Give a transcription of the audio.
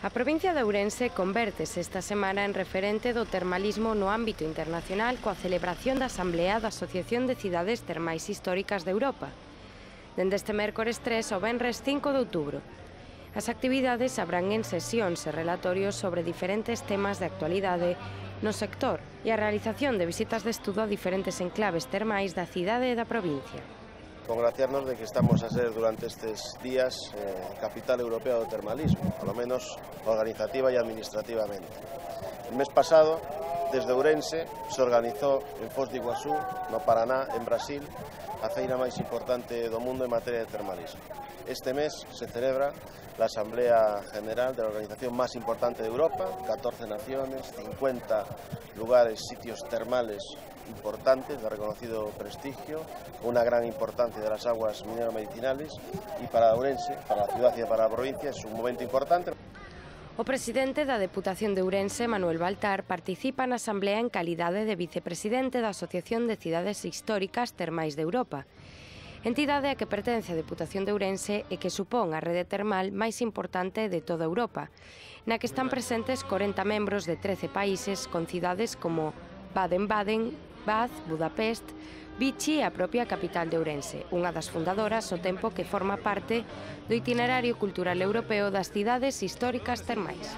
A provincia de Ourense convértese esta semana en referente do termalismo no ámbito internacional coa celebración da Asamblea da Asociación de Cidades Termais Históricas de Europa, dende este mércores 3 ao venres 5 de outubro. As actividades abranguen sesións e relatorios sobre diferentes temas de actualidade no sector e a realización de visitas de estudo a diferentes enclaves termais da cidade e da provincia. Congraciarnos de que estamos a ser durante estes días capital europea do termalismo, polo menos organizativa e administrativamente. El mes pasado, desde Ourense, se organizou en Foz de Iguazú, no Paraná, en Brasil, a feira máis importante do mundo en materia de termalismo. Este mes se celebra la Asamblea General de la organización más importante de Europa, 14 naciones, 50 lugares, sitios termales importantes de reconocido prestigio, una gran importancia de las aguas minero-medicinales y para Ourense, para la ciudad y para la provincia, es un momento importante. O presidente da Deputación de Ourense, Manuel Baltar, participa na Asamblea en calidade de vicepresidente da Asociación de Cidades Históricas Termais de Europa, entidade a que pertence a Deputación de Ourense e que supón a rede termal máis importante de toda Europa, na que están presentes 40 membros de 13 países con cidades como Baden-Baden, Bath, Budapest, Vichy e a propia capital de Ourense, unha das fundadoras ao tempo que forma parte do itinerario cultural europeo das cidades históricas termais.